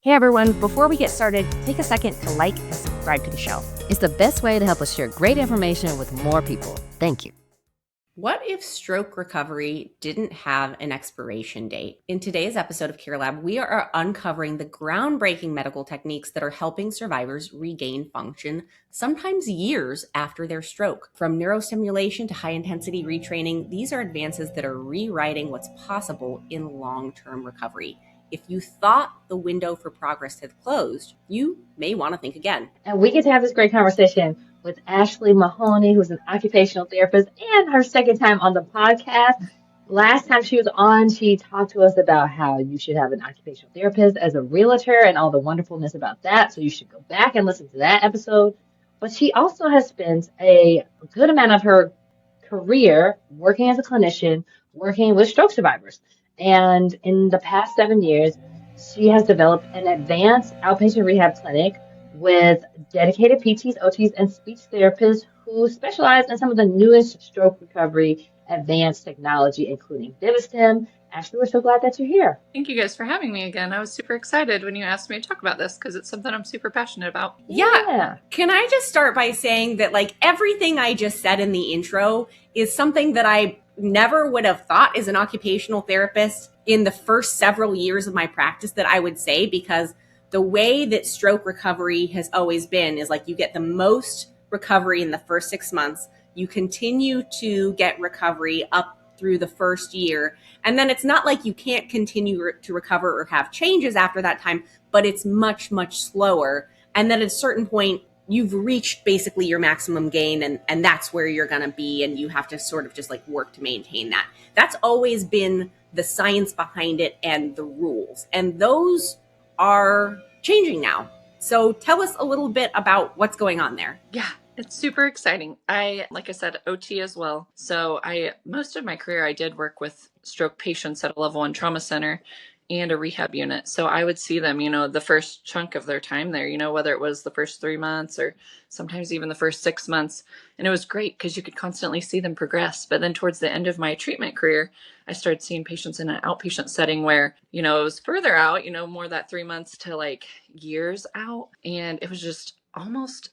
Hey everyone, before we get started, take a second to like and subscribe to the show. It's the best way to help us share great information with more people. Thank you. What if stroke recovery didn't have an expiration date? In today's episode of CareLab, we are uncovering the groundbreaking medical techniques that are helping survivors regain function, sometimes years after their stroke. From neurostimulation to high-intensity retraining, these are advances that are rewriting what's possible in long-term recovery. If you thought the window for progress had closed, you may want to think again. And we get to have this great conversation with Ashley Mahoney, who's an occupational therapist and her second time on the podcast. Last time she was on, she talked to us about how you should have an occupational therapist as a realtor and all the wonderfulness about that. So you should go back and listen to that episode. But she also has spent a good amount of her career working as a clinician, working with stroke survivors. And in the past 7 years, she has developed an advanced outpatient rehab clinic with dedicated PTs, OTs, and speech therapists who specialize in some of the newest stroke recovery advanced technology, including Vivistim. Ashley, we're so glad that you're here. Thank you guys for having me again. I was super excited when you asked me to talk about this because it's something I'm super passionate about. Yeah. Can I just start by saying that everything I just said in the intro is something that I never would have thought as an occupational therapist in the first several years of my practice that I would say, because the way that stroke recovery has always been is you get the most recovery in the first 6 months. You continue to get recovery up through the first year. And then it's not like you can't continue to recover or have changes after that time, but it's much, much slower. And then at a certain point, you've reached basically your maximum gain, and that's where you're going to be. And you have to sort of just work to maintain that. That's always been the science behind it and the rules. And those are changing now. So tell us a little bit about what's going on there. Yeah, it's super exciting. Like I said, OT as well. So most of my career, I did work with stroke patients at a level 1 trauma center and a rehab unit. So I would see them, the first chunk of their time there, whether it was the first 3 months or sometimes even the first 6 months. And it was great because you could constantly see them progress. But then towards the end of my treatment career, I started seeing patients in an outpatient setting where, it was further out, more that 3 months to years out. And it was just almost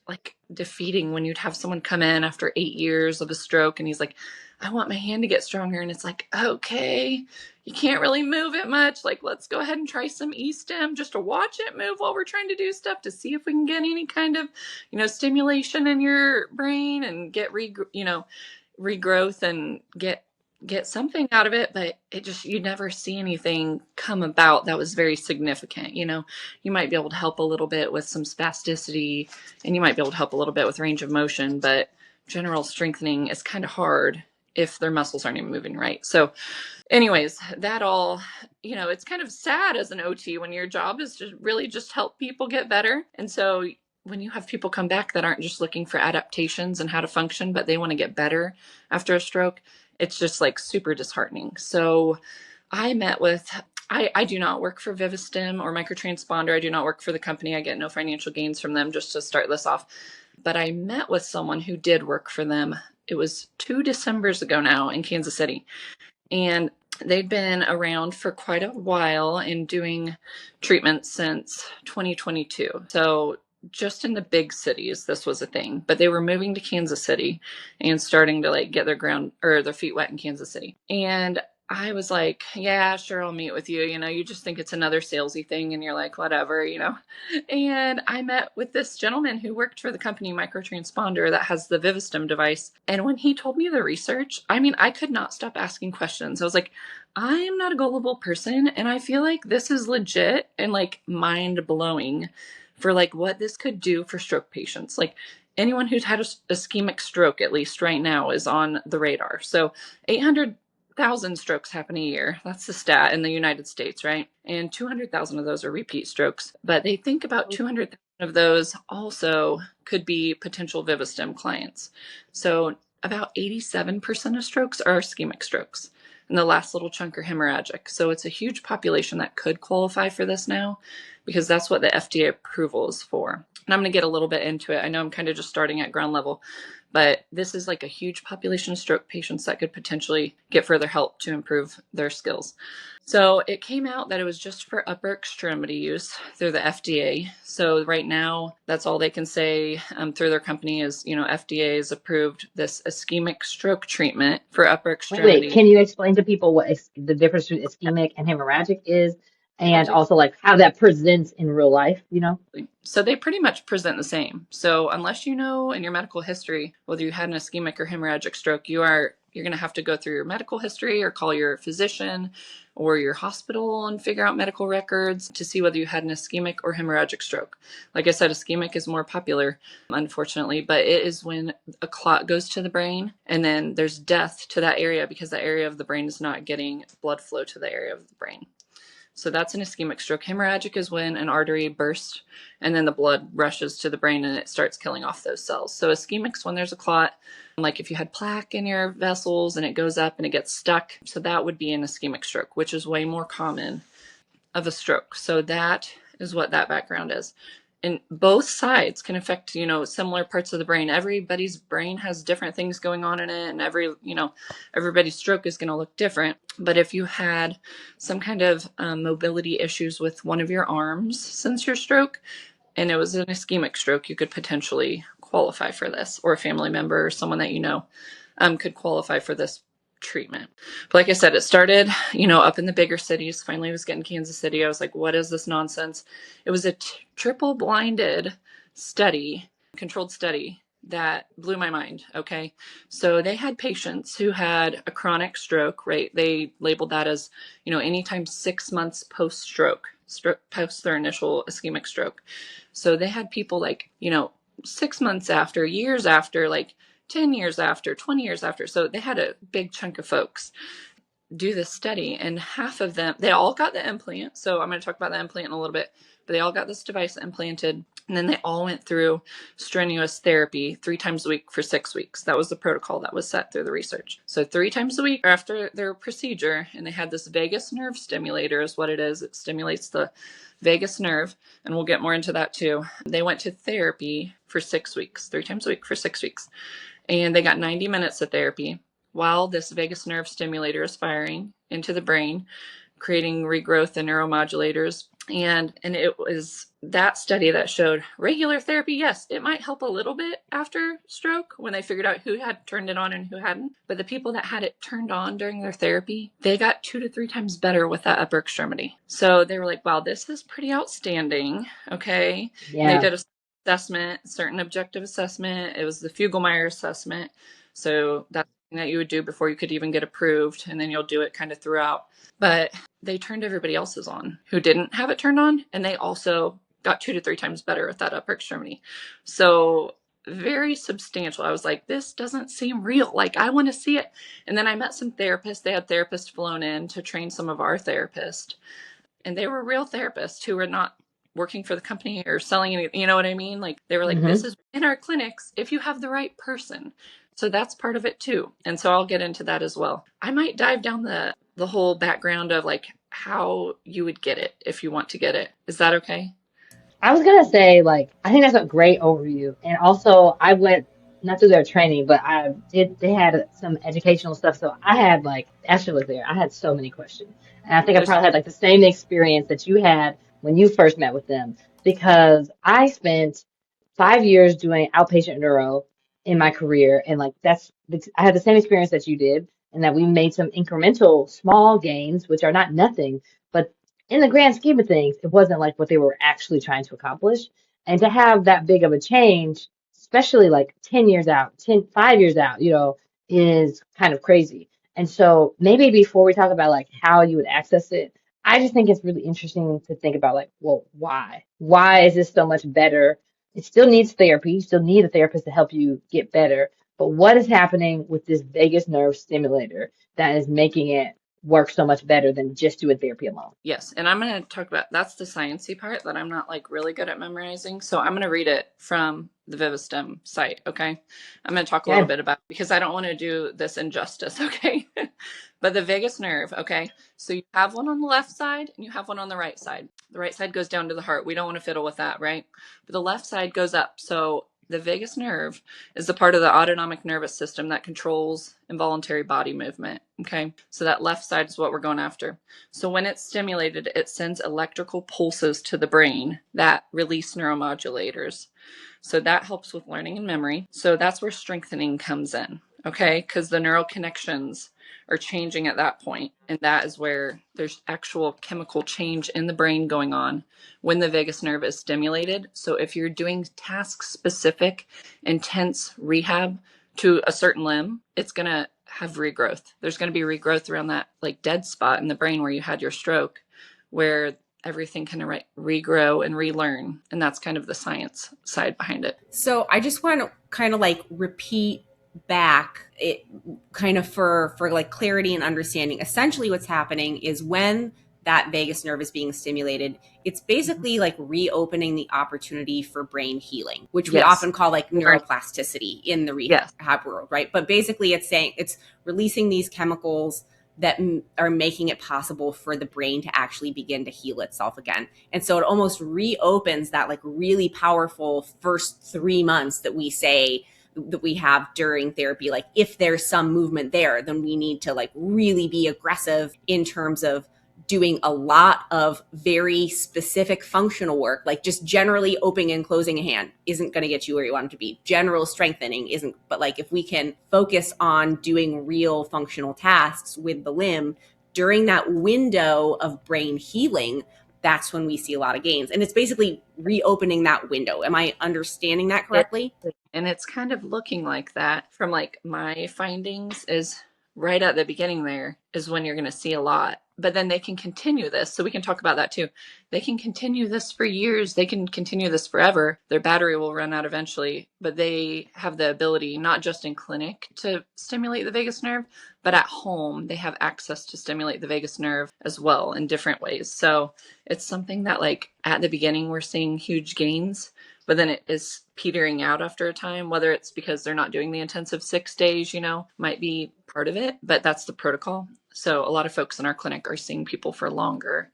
defeating when you'd have someone come in after 8 years of a stroke and he's like, I want my hand to get stronger. And it's okay, you can't really move it much. Let's go ahead and try some E-stim just to watch it move while we're trying to do stuff to see if we can get any kind of, stimulation in your brain and get regrowth and get something out of it. But you never see anything come about that was very significant. You might be able to help a little bit with some spasticity and you might be able to help a little bit with range of motion, but general strengthening is kind of hard if their muscles aren't even moving right. So anyways, that all, it's kind of sad as an OT when your job is to really just help people get better. And so when you have people come back that aren't just looking for adaptations and how to function, but they want to get better after a stroke, it's just super disheartening. So I met with, I do not work for Vivistim or Microtransponder. I do not work for the company. I get no financial gains from them, just to start this off. But I met with someone who did work for them. It was 2 Decembers ago now in Kansas City. And they'd been around for quite a while and doing treatment since 2022. So just in the big cities, this was a thing. But they were moving to Kansas City and starting to get their feet wet in Kansas City. And I was like, yeah, sure, I'll meet with you. You just think it's another salesy thing and you're like, whatever, And I met with this gentleman who worked for the company Microtransponder that has the Vivistim device. And when he told me the research, I could not stop asking questions. I was like, I am not a gullible person. And I feel like this is legit and mind blowing for what this could do for stroke patients. Anyone who's had a ischemic stroke, at least right now, is on the radar. So 800,000 strokes happen a year. That's the stat in the United States, right? And 200,000 of those are repeat strokes. But they think about 200,000 of those also could be potential Vivistim clients. So about 87% of strokes are ischemic strokes. And the last little chunk are hemorrhagic. So it's a huge population that could qualify for this now, because that's what the FDA approval is for. And I'm going to get a little bit into it. I know I'm kind of just starting at ground level, But this is like a huge population of stroke patients that could potentially get further help to improve their skills. So it came out that it was just for upper extremity use through the FDA. So right now, that's all they can say through their company is, FDA has approved this ischemic stroke treatment for upper extremity. Wait, can you explain to people what the difference between ischemic and hemorrhagic is, and also like how that presents in real life, So they pretty much present the same. So unless you know in your medical history whether you had an ischemic or hemorrhagic stroke, you're going to have to go through your medical history or call your physician or your hospital and figure out medical records to see whether you had an ischemic or hemorrhagic stroke. Like I said, ischemic is more popular, unfortunately, but it is when a clot goes to the brain and then there's death to that area because that area of the brain is not getting blood flow to the area of the brain. So that's an ischemic stroke. Hemorrhagic is when an artery bursts and then the blood rushes to the brain and it starts killing off those cells. So ischemic is when there's a clot, like if you had plaque in your vessels and it goes up and it gets stuck. So that would be an ischemic stroke, which is way more common of a stroke. So that is what that background is. And both sides can affect, similar parts of the brain. Everybody's brain has different things going on in it, and everybody's stroke is going to look different. But if you had some kind of mobility issues with one of your arms since your stroke, and it was an ischemic stroke, you could potentially qualify for this, or a family member or someone that could qualify for this treatment. But like I said, it started, up in the bigger cities. Finally, I was getting Kansas City. I was like, what is this nonsense? It was a triple blinded study, controlled study that blew my mind. Okay. So they had patients who had a chronic stroke, right? They labeled that as, anytime 6 months post post their initial ischemic stroke. So they had people like, 6 months after, years after, like 10 years after, 20 years after. So they had a big chunk of folks do this study, and half of them, they all got the implant. So I'm going to talk about the implant in a little bit, but they all got this device implanted, and then they all went through strenuous therapy 3 times a week for 6 weeks. That was the protocol that was set through the research. So 3 times a week after their procedure, and they had this vagus nerve stimulator is what it is. It stimulates the vagus nerve, and we'll get more into that too. They went to therapy for 6 weeks, 3 times a week for 6 weeks. And they got 90 minutes of therapy while this vagus nerve stimulator is firing into the brain, creating regrowth and neuromodulators. And it was that study that showed regular therapy, yes, it might help a little bit after stroke when they figured out who had turned it on and who hadn't. But the people that had it turned on during their therapy, they got 2 to 3 times better with that upper extremity. So they were like, wow, this is pretty outstanding. Okay. Yeah. And they did a assessment, certain objective assessment. It was the Fugelmeyer assessment. So that's something that you would do before you could even get approved. And then you'll do it kind of throughout. But they turned everybody else's on who didn't have it turned on. And they also got 2 to 3 times better with that upper extremity. So very substantial. I was like, this doesn't seem real. Like, I want to see it. And then I met some therapists. They had therapists flown in to train some of our therapists. And they were real therapists who were not working for the company or selling anything, you know what I mean? Like, they were like, this is in our clinics if you have the right person. So that's part of it too. And so I'll get into that as well. I might dive down the whole background of like how you would get it if you want to get it. Is that okay? I was gonna say, like, I think that's a great overview. And also I went not through their training, but they had some educational stuff. So I had, like, Ashley was there. I had so many questions. And I think I probably had like the same experience that you had when you first met with them, because I spent 5 years doing outpatient neuro in my career. And like, I had the same experience that you did, and that we made some incremental small gains, which are not nothing, but in the grand scheme of things, it wasn't like what they were actually trying to accomplish. And to have that big of a change, especially like 10 years out, 5 years out, is kind of crazy. And so maybe before we talk about like how you would access it, I just think it's really interesting to think about, like, well, why? Why is this so much better? It still needs therapy. You still need a therapist to help you get better. But what is happening with this vagus nerve stimulator that is making it work so much better than just doing therapy alone? Yes. And I'm going to talk about, that's the sciencey part that I'm not like really good at memorizing. So I'm going to read it from the Vivistem site. Okay. I'm going to talk a little bit about, because I don't want to do this injustice. Okay. But the vagus nerve. Okay. So you have one on the left side and you have one on the right side. The right side goes down to the heart. We don't want to fiddle with that. Right. But the left side goes up. So The vagus nerve is the part of the autonomic nervous system that controls involuntary body movement. Okay. So that left side is what we're going after. So when it's stimulated, it sends electrical pulses to the brain that release neuromodulators. So that helps with learning and memory. So that's where strengthening comes in. Okay. Because the neural connections are changing at that point, and that is where there's actual chemical change in the brain going on when the vagus nerve is stimulated. So if you're doing task specific intense rehab to a certain limb, it's going to have regrowth. There's going to be regrowth around that like dead spot in the brain where you had your stroke, where everything can regrow and relearn. And that's kind of the science side behind it. So I just want to kind of like repeat back it kind of for like clarity and understanding. Essentially what's happening is when that vagus nerve is being stimulated, it's basically like reopening the opportunity for brain healing, which we often call like neuroplasticity in the rehab world, right? But basically it's saying it's releasing these chemicals that are making it possible for the brain to actually begin to heal itself again. And so it almost reopens that like really powerful first 3 months that we say that we have during therapy. Like if there's some movement there, then we need to like really be aggressive in terms of doing a lot of very specific functional work. Like just generally opening and closing a hand isn't going to get you where you want it to be. General strengthening isn't, but like if we can focus on doing real functional tasks with the limb during that window of brain healing, that's when we see a lot of gains. And it's basically reopening that window. Am I understanding that correctly? And it's kind of looking like that from like my findings is right at the beginning there is when you're going to see a lot. But then they can continue this. So we can talk about that too. They can continue this for years. They can continue this forever. Their battery will run out eventually, but they have the ability, not just in clinic to stimulate the vagus nerve, but at home, they have access to stimulate the vagus nerve as well in different ways. So it's something that like at the beginning, we're seeing huge gains, but then it is petering out after a time, whether it's because they're not doing the intensive 6 days, might be part of it, but that's the protocol. So a lot of folks in our clinic are seeing people for longer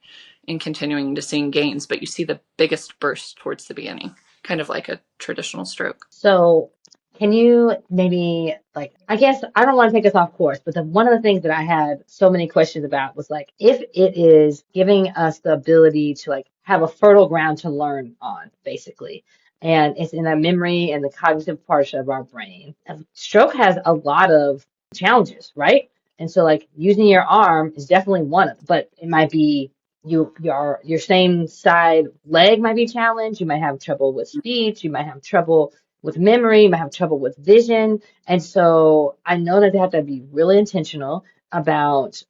and continuing to seeing gains, but you see the biggest burst towards the beginning, kind of like a traditional stroke. So can you maybe I guess I don't want to take us off course, but one of the things that I had so many questions about was like, if it is giving us the ability to like have a fertile ground to learn on, basically, and it's in the memory and the cognitive parts of our brain, stroke has a lot of challenges, right? And so like using your arm is definitely one of them, but it might be your same side leg might be challenged. You might have trouble with speech. You might have trouble with memory. You might have trouble with vision. And so I know that they have to be really intentional about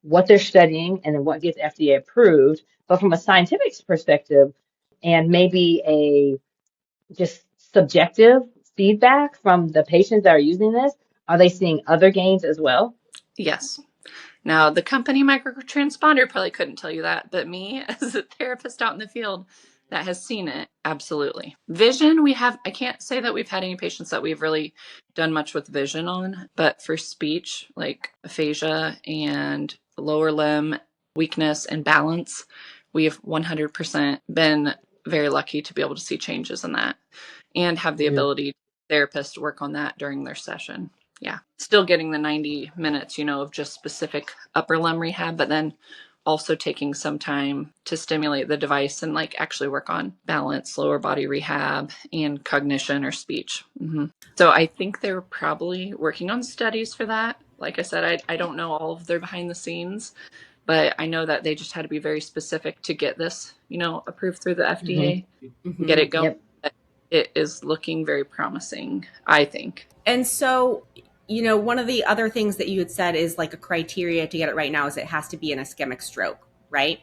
what they're studying and then what gets FDA approved. But from a scientific perspective and maybe a just subjective feedback from the patients that are using this, are they seeing other gains as well? Yes. Now, the company microtransponder probably couldn't tell you that, but me as a therapist out in the field that has seen it, absolutely. Vision, I can't say that we've had any patients that we've really done much with vision on, but for speech, like aphasia and lower limb weakness and balance, we've 100% been very lucky to be able to see changes in that and have the ability therapists to work on that during their session. Yeah, still getting the 90 minutes, of just specific upper limb rehab, but then also taking some time to stimulate the device and like actually work on balance, lower body rehab, and cognition or speech. Mm-hmm. So I think they're probably working on studies for that. Like I said, I don't know all of their behind the scenes, but I know that they just had to be very specific to get this, approved through the FDA, get it going. Yep. It is looking very promising, I think. And so, one of the other things that you had said is like a criteria to get it right now is it has to be an ischemic stroke, right?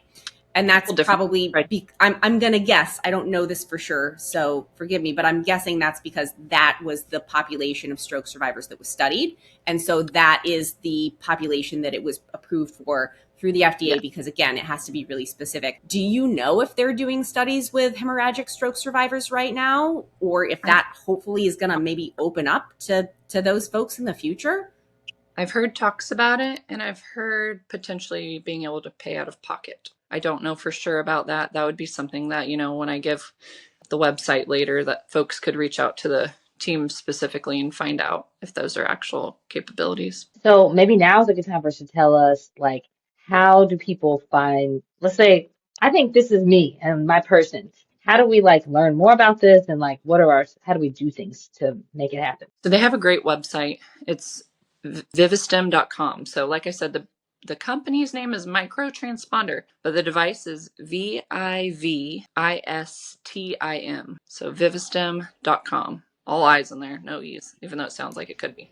And that's probably, I'm going to guess, I don't know this for sure, so forgive me, but I'm guessing that's because that was the population of stroke survivors that was studied. And so that is the population that it was approved for through the FDA, because again, it has to be really specific. Do you know if they're doing studies with hemorrhagic stroke survivors right now, or if that hopefully is going to maybe open up to those folks in the future? I've heard talks about it, and I've heard potentially being able to pay out of pocket. I don't know for sure about that. That would be something that, when I give the website later that folks could reach out to the team specifically and find out if those are actual capabilities. So maybe now is a good time for us to tell us, like, how do people find, let's say, I think this is me and my person. How do we like learn more about this and like how do we do things to make it happen? So they have a great website. It's vivistim.com. So like I said, the company's name is Microtransponder, but the device is VIVISTIM. So vivistim.com. All I's in there, no E's, even though it sounds like it could be.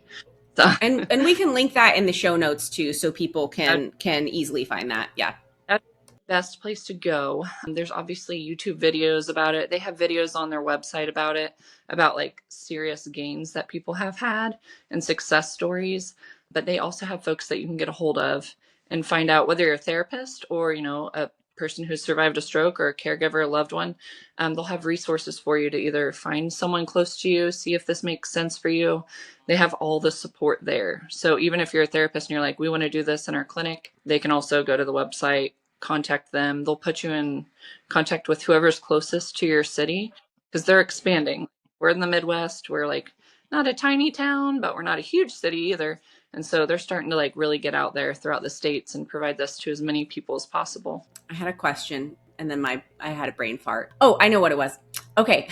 So, and we can link that in the show notes too, so people can easily find that. Yeah. That's the best place to go. There's obviously YouTube videos about it. They have videos on their website about it, about like serious gains that people have had and success stories. But they also have folks that you can get a hold of and find out whether you're a therapist or, a person who's survived a stroke or a caregiver, a loved one. They'll have resources for you to either find someone close to you, see if this makes sense for you. They have all the support there. So even if you're a therapist and you're like, we want to do this in our clinic, they can also go to the website, contact them. They'll put you in contact with whoever's closest to your city because they're expanding. We're in the Midwest. We're like not a tiny town, but we're not a huge city either. And so they're starting to like really get out there throughout the states and provide this to as many people as possible. I had a question and then I had a brain fart. Oh, I know what it was. Okay.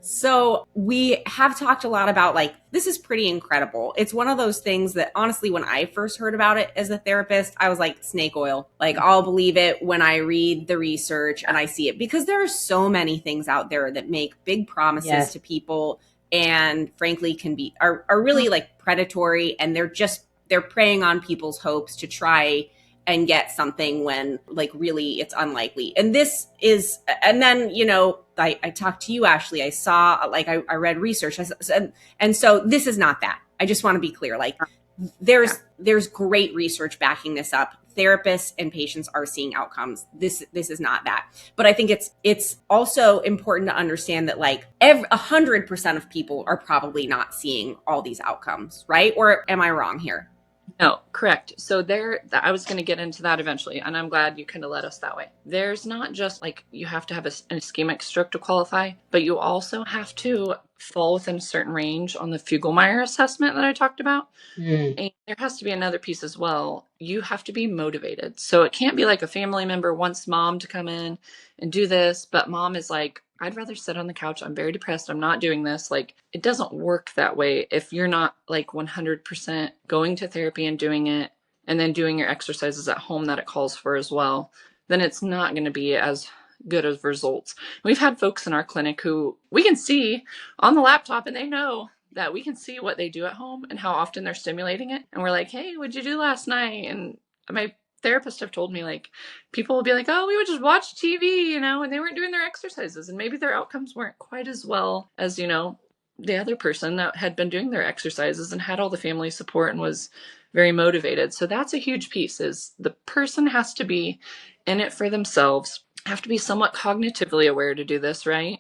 So we have talked a lot about like, this is pretty incredible. It's one of those things that honestly, when I first heard about it as a therapist, I was like, snake oil. Like I'll believe it when I read the research and I see it, because there are so many things out there that make big promises to people and frankly are really like predatory, and they're preying on people's hopes to try and get something when like really it's unlikely. And this is, and then, I talked to you, Ashley, I saw, like, I read research. And so this is not that. I just want to be clear. Like there's great research backing this up. Therapists and patients are seeing outcomes. This is not that. But I think it's also important to understand that like 100% of people are probably not seeing all these outcomes, right? Or am I wrong here? No, correct. So I was going to get into that eventually, and I'm glad you kind of led us that way. There's not just like you have to have an ischemic stroke to qualify, but you also have to fall within a certain range on the Fugl-Meyer assessment that I talked about. And there has to be another piece as well. You have to be motivated. So it can't be like a family member wants mom to come in and do this, but mom is like, I'd rather sit on the couch. I'm very depressed. I'm not doing this. Like, it doesn't work that way if you're not like 100% going to therapy and doing it and then doing your exercises at home that it calls for as well. Then it's not going to be as good as results. We've had folks in our clinic who we can see on the laptop and they know that we can see what they do at home and how often they're stimulating it. And we're like, hey, what'd you do last night? And my therapists have told me like people will be like, oh, we would just watch TV, and they weren't doing their exercises and maybe their outcomes weren't quite as well as, the other person that had been doing their exercises and had all the family support and was very motivated. So that's a huge piece, is the person has to be in it for themselves, have to be somewhat cognitively aware to do this, right?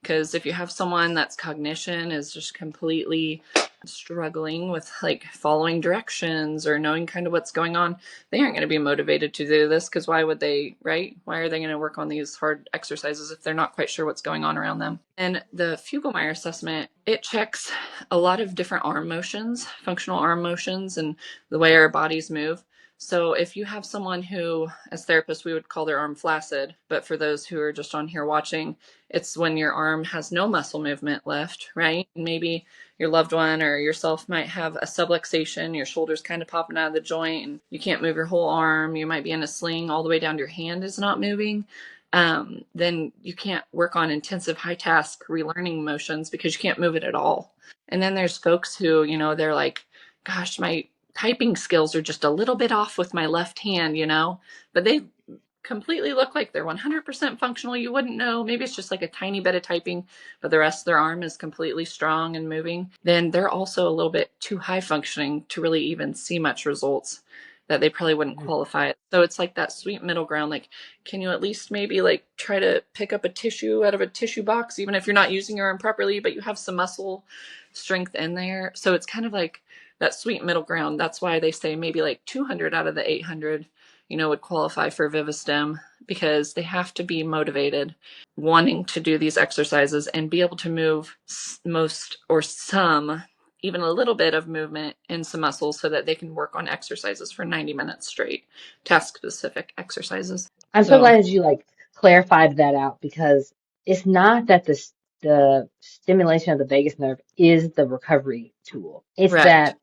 Because if you have someone that's cognition is just completely struggling with like following directions or knowing kind of what's going on, they aren't going to be motivated to do this, because why would they, right? Why are they going to work on these hard exercises if they're not quite sure what's going on around them? And the Fugl-Meyer assessment, it checks a lot of different arm motions, functional arm motions, and the way our bodies move. So if you have someone who, as therapists, we would call their arm flaccid, but for those who are just on here watching, it's when your arm has no muscle movement left, right? Maybe your loved one or yourself might have a subluxation, your shoulder's kind of popping out of the joint and you can't move your whole arm. You might be in a sling all the way down to your hand is not moving. Then you can't work on intensive high task relearning motions because you can't move it at all. And then there's folks who, they're like, gosh, my typing skills are just a little bit off with my left hand, but they completely look like they're 100% functional. You wouldn't know. Maybe it's just like a tiny bit of typing, but the rest of their arm is completely strong and moving. Then they're also a little bit too high functioning to really even see much results, that they probably wouldn't qualify. So it's like that sweet middle ground. Like, can you at least maybe like try to pick up a tissue out of a tissue box, even if you're not using your arm properly, but you have some muscle strength in there. So it's kind of like that sweet middle ground. That's why they say maybe like 200 out of the 800 would qualify for Vivistim, because they have to be motivated, wanting to do these exercises and be able to move most or some, even a little bit of movement in some muscles so that they can work on exercises for 90 minutes straight, task specific exercises. I'm so glad that you like clarified that out because it's not that the stimulation of the vagus nerve is the recovery tool. It's Right.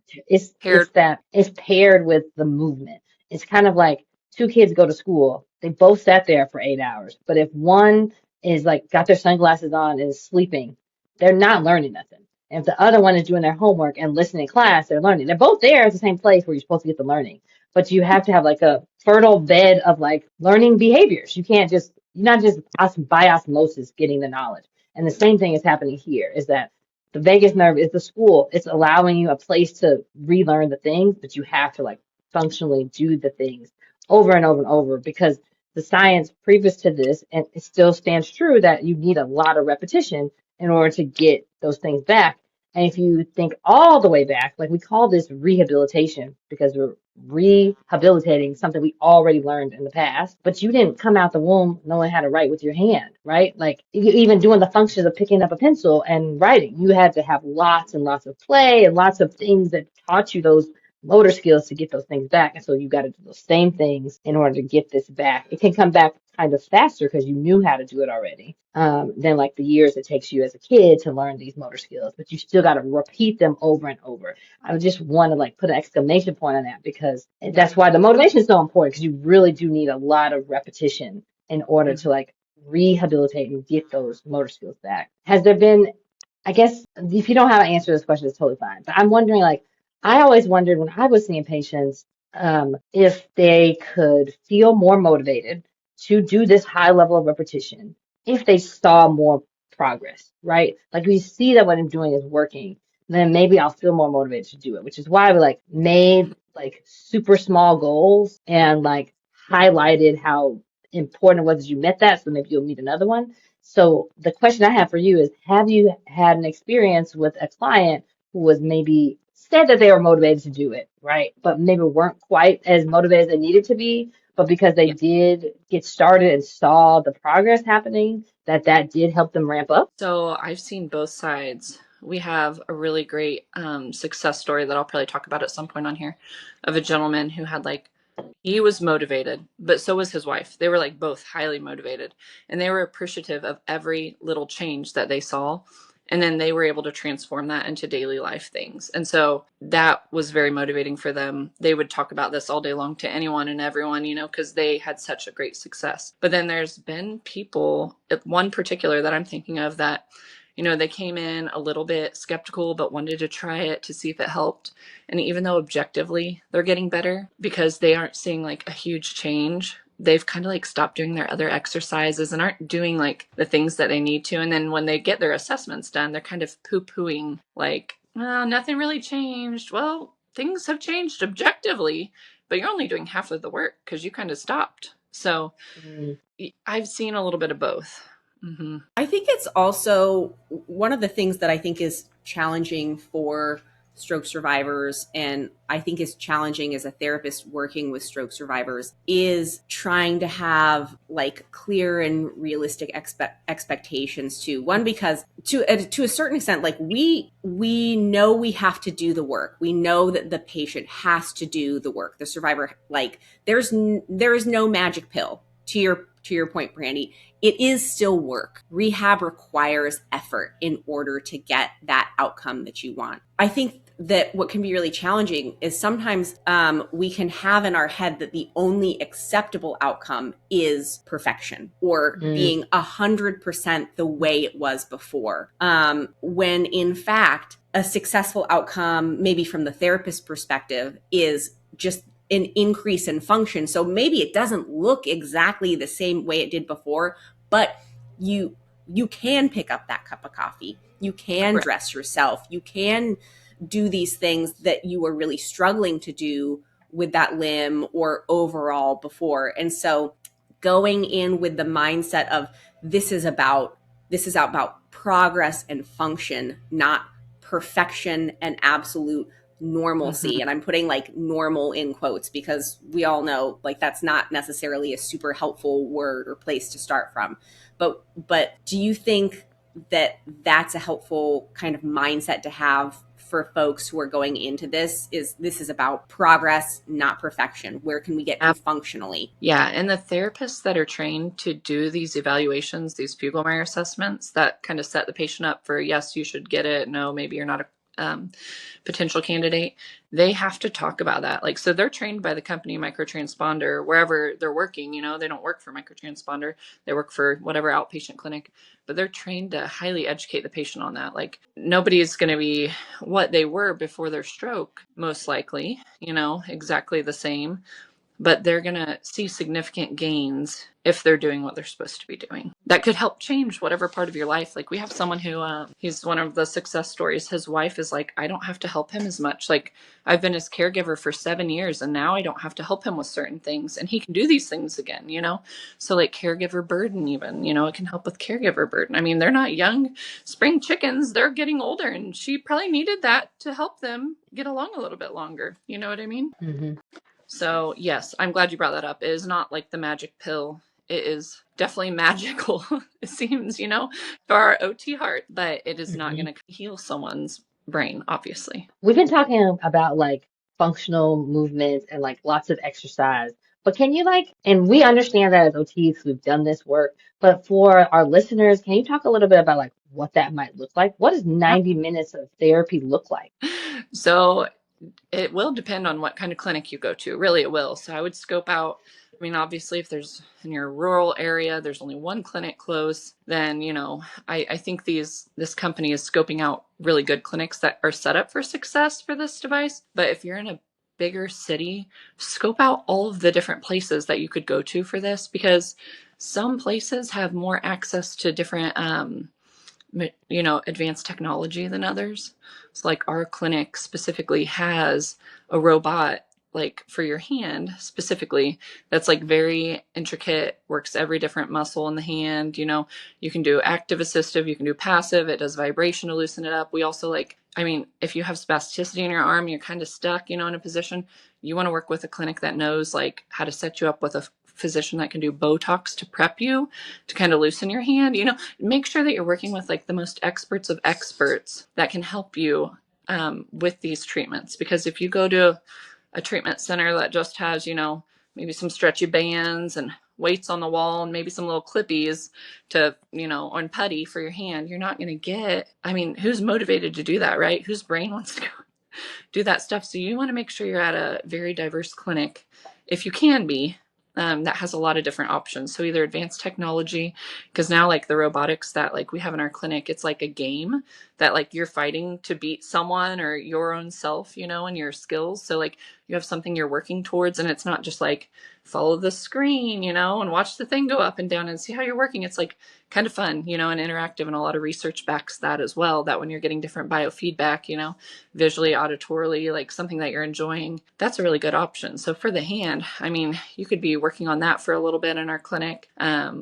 that it's paired with the movement. It's kind of like two kids go to school. They both sat there for 8 hours, but if one is like got their sunglasses on and is sleeping, they're not learning nothing. And if the other one is doing their homework and listening in class, they're learning. They're both there at the same place where you're supposed to get the learning. But you have to have like a fertile bed of like learning behaviors. You're not just by osmosis getting the knowledge. And the same thing is happening here is that the vagus nerve is the school. It's allowing you a place to relearn the things, but you have to like functionally do the things over and over and over because the science previous to this, and it still stands true that you need a lot of repetition in order to get those things back. And if you think all the way back, like we call this rehabilitation because we're rehabilitating something we already learned in the past, but you didn't come out the womb knowing how to write with your hand, right? Like even doing the functions of picking up a pencil and writing, you had to have lots and lots of play and lots of things that taught you those motor skills to get those things back. And so you got to do those same things in order to get this back. It can come back kind of faster because you knew how to do it already than like the years it takes you as a kid to learn these motor skills, but you still got to repeat them over and over. I just want to like put an exclamation point on that because that's why the motivation is so important because you really do need a lot of repetition in order to like rehabilitate and get those motor skills back. Has there been, I guess, if you don't have an answer to this question, it's totally fine. But I'm wondering, like, I always wondered when I was seeing patients if they could feel more motivated to do this high level of repetition if they saw more progress, right? Like we see that what I'm doing is working, then maybe I'll feel more motivated to do it, which is why we like made like super small goals and like highlighted how important it was that you met that. So maybe you'll meet another one. So the question I have for you is, have you had an experience with a client who was maybe said that they were motivated to do it, right? But maybe weren't quite as motivated as they needed to be, but because they did get started and saw the progress happening, that did help them ramp up? So I've seen both sides. We have a really great success story that I'll probably talk about at some point on here of a gentleman who had like, he was motivated, but so was his wife. They were like both highly motivated and they were appreciative of every little change that they saw. And then they were able to transform that into daily life things. And so that was very motivating for them. They would talk about this all day long to anyone and everyone, because they had such a great success. But then there's been people, one particular that I'm thinking of that, they came in a little bit skeptical, but wanted to try it to see if it helped. And even though objectively they're getting better because they aren't seeing like a huge change, they've kind of like stopped doing their other exercises and aren't doing like the things that they need to. And then when they get their assessments done, they're kind of poo-pooing like, well, nothing really changed. Well, things have changed objectively, but you're only doing half of the work because you kind of stopped. So I've seen a little bit of both. Mm-hmm. I think it's also one of the things that I think is challenging for stroke survivors, and I think is challenging as a therapist working with stroke survivors, is trying to have like clear and realistic expectations too. One, because to a certain extent, like we know we have to do the work. We know that the patient has to do the work. The survivor, like there is no magic pill. To your point, Brandy, it is still work. Rehab requires effort in order to get that outcome that you want. I think that what can be really challenging is sometimes we can have in our head that the only acceptable outcome is perfection or being 100% the way it was before. When in fact, a successful outcome, maybe from the therapist perspective, is just an increase in function. So maybe it doesn't look exactly the same way it did before, but you can pick up that cup of coffee. You can dress yourself. You can do these things that you were really struggling to do with that limb or overall before. And so going in with the mindset of this is about progress and function, not perfection and absolute normalcy. And I'm putting like normal in quotes because we all know like that's not necessarily a super helpful word or place to start from. But do you think that that's a helpful kind of mindset to have for folks who are going into this? This is about progress, not perfection? Where can we get to functionally? Yeah. And the therapists that are trained to do these evaluations, these Fuglemeyer assessments that kind of set the patient up for, yes, you should get it. No, maybe you're not a potential candidate. They have to talk about that. Like, so they're trained by the company Microtransponder, wherever they're working, you know, they don't work for Microtransponder. They work for whatever outpatient clinic, but they're trained to highly educate the patient on that. Like, nobody is going to be what they were before their stroke, most likely, you know, exactly the same, but they're going to see significant gains if they're doing what they're supposed to be doing. That could help change whatever part of your life. Like, we have someone who, he's one of the success stories. His wife is like, I don't have to help him as much. Like, I've been his caregiver for 7 years and now I don't have to help him with certain things and he can do these things again, you know? So like caregiver burden, even, you know, it can help with caregiver burden. I mean, they're not young spring chickens. They're getting older and she probably needed that to help them get along a little bit longer. You know what I mean? Mm-hmm. So yes, I'm glad you brought that up. It is not like the magic pill. It is definitely magical, it seems, you know, to our OT heart, but it is not going to heal someone's brain, obviously. We've been talking about like functional movements and like lots of exercise, but can you like, and we understand that as OTs, we've done this work, but for our listeners, can you talk a little bit about like what that might look like? What does 90 minutes of therapy look like? So it will depend on what kind of clinic you go to. Really, it will. So I would scope out. I mean, obviously, if there's in your rural area, there's only one clinic close, then, you know, I think this company is scoping out really good clinics that are set up for success for this device. But if you're in a bigger city, scope out all of the different places that you could go to for this, because some places have more access to different, you know, advanced technology than others. So like our clinic specifically has a robot like for your hand specifically that's like very intricate, works every different muscle in the hand. You know, you can do active assistive, you can do passive, it does vibration to loosen it up. We also like, I mean, if you have spasticity in your arm, you're kind of stuck, you know, in a position, you want to work with a clinic that knows like how to set you up with a physician that can do Botox to prep you to kind of loosen your hand. You know, make sure that you're working with like the most experts of experts that can help you with these treatments. Because if you go to a treatment center that just has, you know, maybe some stretchy bands and weights on the wall and maybe some little clippies to, you know, on putty for your hand, you're not going to get, I mean, who's motivated to do that, right? Whose brain wants to go do that stuff? So you want to make sure you're at a very diverse clinic, if you can be, that has a lot of different options. So either advanced technology, because now like the robotics that like we have in our clinic, it's like a game that like you're fighting to beat someone or your own self, you know, and your skills. So like you have something you're working towards, and it's not just like follow the screen, you know, and watch the thing go up and down and see how you're working. It's like kind of fun, you know, and interactive, and a lot of research backs that as well, that when you're getting different biofeedback, you know, visually, auditorily, like something that you're enjoying, that's a really good option. So for the hand, I mean, you could be working on that for a little bit in our clinic,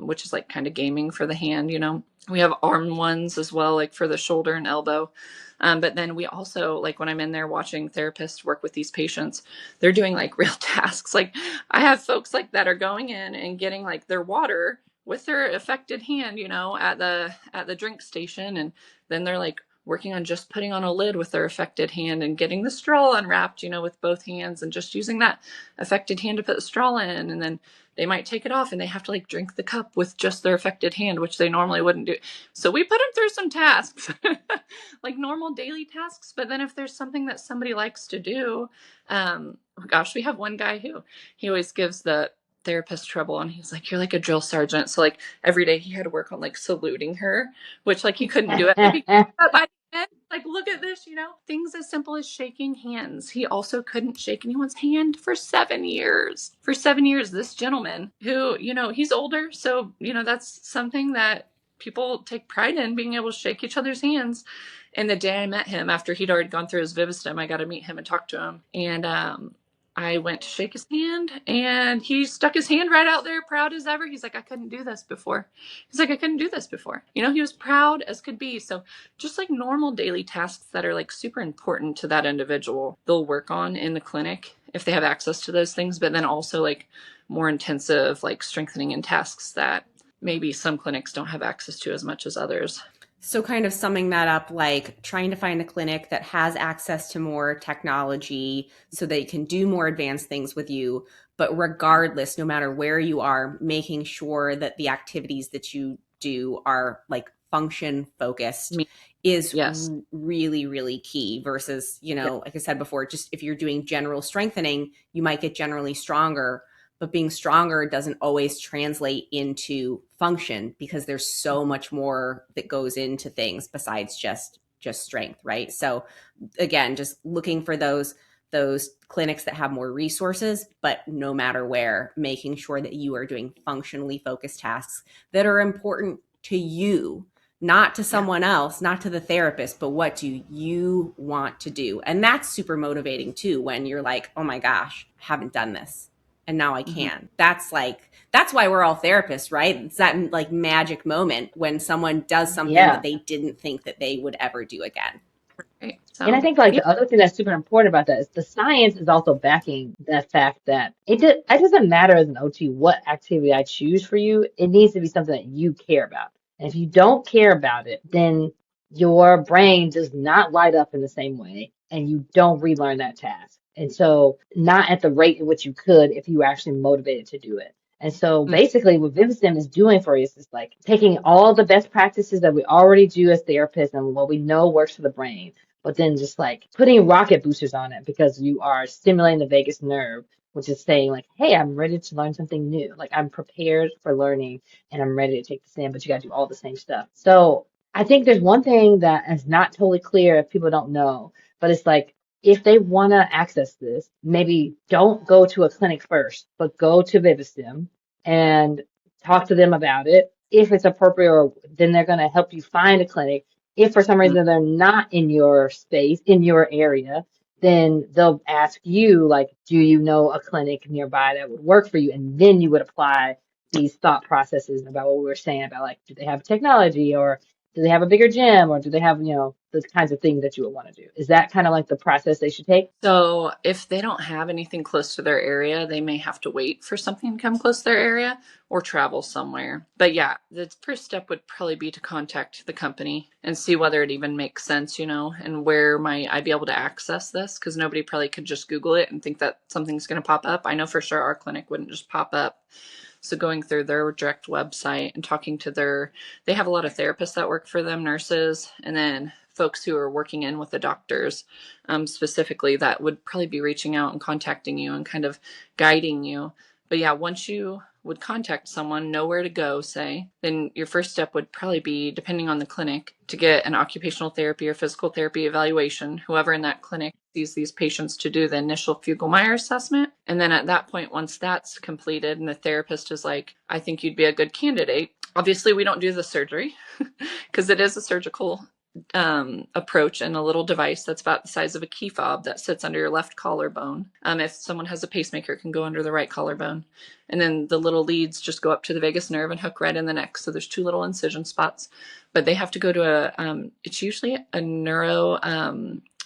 which is like kind of gaming for the hand, you know. We have arm ones as well, like for the shoulder and elbow. But then we also, like when I'm in there watching therapists work with these patients, they're doing like real tasks. Like I have folks like that are going in and getting like their water with their affected hand, you know, at the drink station. And then they're like working on just putting on a lid with their affected hand and getting the straw unwrapped, you know, with both hands, and just using that affected hand to put the straw in. And then they might take it off and they have to like drink the cup with just their affected hand, which they normally wouldn't do. So we put them through some tasks, like normal daily tasks. But then if there's something that somebody likes to do, gosh, we have one guy who he always gives the therapist trouble, and he's like, you're like a drill sergeant. So like every day he had to work on like saluting her, which like he couldn't do it because by the end, like look at this, you know, things as simple as shaking hands. He also couldn't shake anyone's hand for 7 years. For 7 years, this gentleman who, you know, he's older, so you know that's something that people take pride in, being able to shake each other's hands. And the day I met him, after he'd already gone through his Vivistim, I got to meet him and talk to him. And I went to shake his hand and he stuck his hand right out there, proud as ever. He's like, I couldn't do this before. He's like, I couldn't do this before. You know, he was proud as could be. So just like normal daily tasks that are like super important to that individual, they'll work on in the clinic if they have access to those things, but then also like more intensive, like strengthening in tasks that maybe some clinics don't have access to as much as others. So kind of summing that up, like trying to find a clinic that has access to more technology so they can do more advanced things with you. But regardless, no matter where you are, making sure that the activities that you do are like function focused is Yes. really, really key versus, you know, like I said before, just if you're doing general strengthening, you might get generally stronger, but being stronger doesn't always translate into function because there's so much more that goes into things besides just strength, right? So again, just looking for those clinics that have more resources, but no matter where, making sure that you are doing functionally focused tasks that are important to you, not to someone else, not to the therapist, but what do you want to do? And that's super motivating too when you're like, oh my gosh, I haven't done this and now I can. That's why we're all therapists, right? It's that like magic moment when someone does something that they didn't think that they would ever do again. Right. So, And I think like the other thing that's super important about that is the science is also backing the fact that it doesn't matter as an OT what activity I choose for you. It needs to be something that you care about. And if you don't care about it, then your brain does not light up in the same way and you don't relearn that task. And so not at the rate in which you could if you were actually motivated to do it. And so basically what ViviStim is doing for you is like taking all the best practices that we already do as therapists and what we know works for the brain, but then just like putting rocket boosters on it because you are stimulating the vagus nerve, which is saying like, hey, I'm ready to learn something new. Like I'm prepared for learning and I'm ready to take the stand, but you got to do all the same stuff. So I think there's one thing that is not totally clear if people don't know, but it's like, if they want to access this, maybe don't go to a clinic first, but go to ViviStim and talk to them about it. If it's appropriate, or then they're going to help you find a clinic. If for some reason they're not in your space, in your area, then they'll ask you, like, do you know a clinic nearby that would work for you? And then you would apply these thought processes about what we were saying about, like, do they have technology, or do they have a bigger gym, or do they have, you know, those kinds of things that you would want to do? Is that kind of like the process they should take? So if they don't have anything close to their area, they may have to wait for something to come close to their area or travel somewhere. But yeah, the first step would probably be to contact the company and see whether it even makes sense, you know, and where might I be able to access this? Because nobody probably could just Google it and think that something's going to pop up. I know for sure our clinic wouldn't just pop up. So going through their direct website and talking to they have a lot of therapists that work for them, nurses, and then folks who are working in with the doctors specifically that would probably be reaching out and contacting you and kind of guiding you. But yeah, once you would contact someone, know where to go, say, then your first step would probably be, depending on the clinic, to get an occupational therapy or physical therapy evaluation, whoever in that clinic sees these patients, to do the initial Fugl-Meyer assessment. And then at that point, once that's completed and the therapist is like, I think you'd be a good candidate. Obviously, we don't do the surgery because it is a surgical approach and a little device that's about the size of a key fob that sits under your left collarbone. If someone has a pacemaker, it can go under the right collarbone. And then the little leads just go up to the vagus nerve and hook right in the neck. So there's 2 little incision spots, but they have to go to it's usually a neuro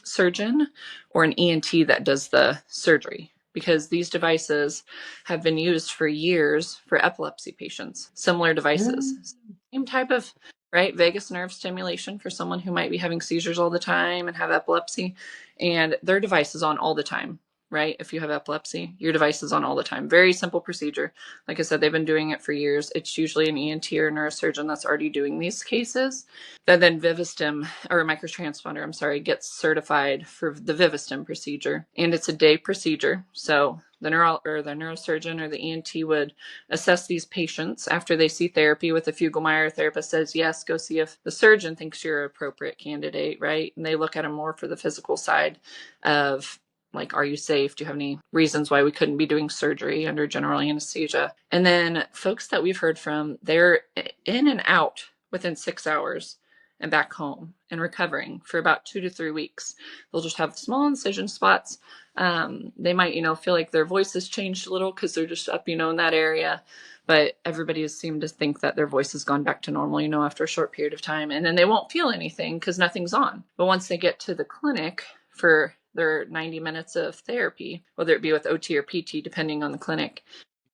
surgeon or an ENT that does the surgery, because these devices have been used for years for epilepsy patients. Similar devices, same type of, right, vagus nerve stimulation for someone who might be having seizures all the time and have epilepsy, and their device is on all the time, right? If you have epilepsy, your device is on all the time. Very simple procedure. Like I said, they've been doing it for years. It's usually an ENT or neurosurgeon that's already doing these cases. That then ViviStim, or a microtransponder, I'm sorry, gets certified for the ViviStim procedure. And it's a day procedure. So the neurosurgeon or the ENT would assess these patients after they see therapy with a Fugl-Meyer. Therapist says, yes, go see if the surgeon thinks you're an appropriate candidate, right? And they look at them more for the physical side of, like, are you safe? Do you have any reasons why we couldn't be doing surgery under general anesthesia? And then folks that we've heard from, they're in and out within 6 hours. and back home and recovering for about 2 to 3 weeks. They'll just have small incision spots. They might, feel like their voice has changed a little because they're just up, in that area. But everybody has seemed to think that their voice has gone back to normal, after a short period of time. And then they won't feel anything because nothing's on. But once they get to the clinic for their 90 minutes of therapy, whether it be with OT or PT, depending on the clinic,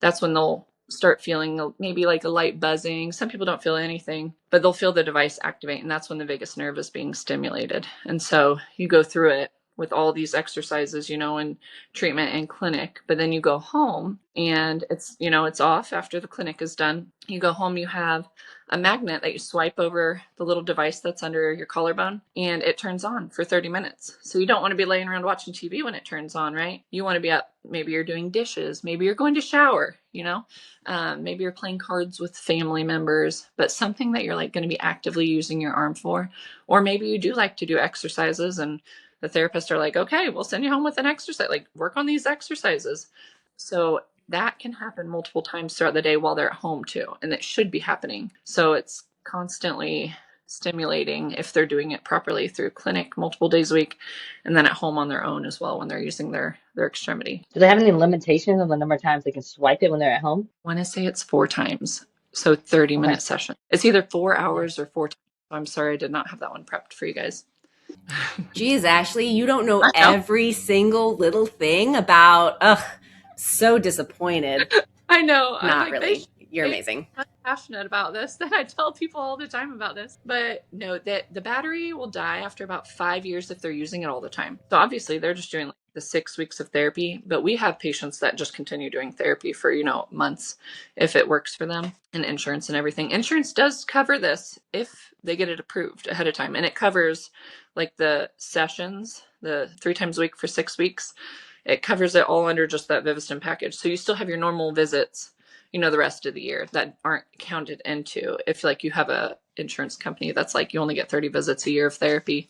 that's when they'll start feeling maybe like a light buzzing. Some people don't feel anything, but they'll feel the device activate. And that's when the vagus nerve is being stimulated. And so you go through it with all these exercises, in treatment and clinic, but then you go home and it's off after the clinic is done. You go home, you have a magnet that you swipe over the little device that's under your collarbone and it turns on for 30 minutes. So you don't want to be laying around watching TV when it turns on, right? You want to be up. Maybe you're doing dishes. Maybe you're going to shower, maybe you're playing cards with family members, but something that you're like going to be actively using your arm for. Or maybe you do like to do exercises and the therapists are like, okay, we'll send you home with an exercise, like work on these exercises. So that can happen multiple times throughout the day while they're at home too. And it should be happening. So it's constantly stimulating if they're doing it properly through clinic multiple days a week and then at home on their own as well when they're using their extremity. Do they have any limitations on the number of times they can swipe it when they're at home? I want to say it's 4 times. So 30-minute session. It's either 4 hours or 4 times. I'm sorry, I did not have that one prepped for you guys. Geez, Ashley, you don't know every single little thing about, so disappointed. I know. Not really. You're amazing. I'm passionate about this that I tell people all the time about this. But no, that the battery will die after about 5 years if they're using it all the time. So obviously they're just doing like the 6 weeks of therapy, but we have patients that just continue doing therapy for, months if it works for them, and insurance and everything. Insurance does cover this if they get it approved ahead of time. And it covers like the sessions, the 3 times a week for 6 weeks. It covers it all under just that Vivistim package. So you still have your normal visits, the rest of the year that aren't counted into. If like you have a insurance company that's like you only get 30 visits a year of therapy,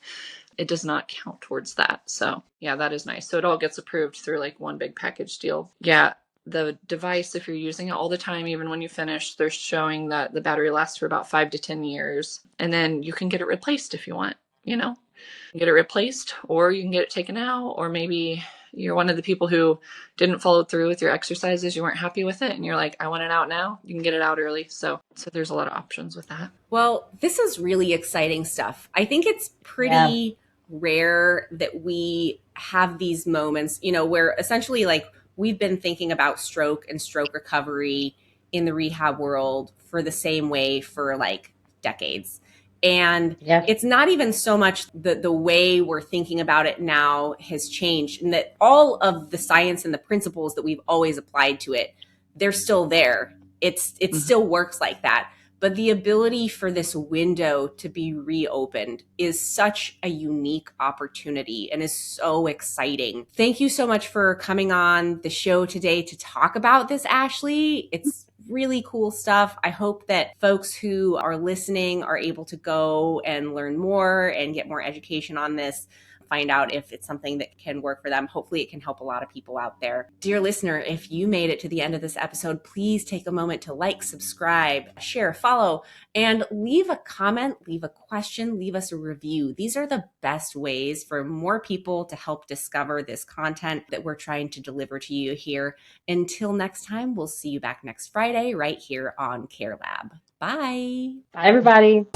it does not count towards that. So yeah, that is nice. So it all gets approved through like one big package deal. Yeah. The device, if you're using it all the time, even when you finish, they're showing that the battery lasts for about 5 to 10 years. And then you can get it replaced if you want, get it replaced, or you can get it taken out, or maybe you're one of the people who didn't follow through with your exercises. You weren't happy with it. And you're like, I want it out now. You can get it out early. So there's a lot of options with that. Well, this is really exciting stuff. I think it's pretty rare that we have these moments, where essentially like we've been thinking about stroke and stroke recovery in the rehab world for the same way for like decades. And it's not even so much the way we're thinking about it now has changed, and that all of the science and the principles that we've always applied to it, they're still there. It still works like that. But the ability for this window to be reopened is such a unique opportunity and is so exciting. Thank you so much for coming on the show today to talk about this, Ashley. It's really cool stuff. I hope that folks who are listening are able to go and learn more and get more education on this, find out if it's something that can work for them. Hopefully it can help a lot of people out there. Dear listener, if you made it to the end of this episode, please take a moment to like, subscribe, share, follow, and leave a comment, leave a question, leave us a review. These are the best ways for more people to help discover this content that we're trying to deliver to you here. Until next time, we'll see you back next Friday right here on CareLab. Bye. Bye, everybody.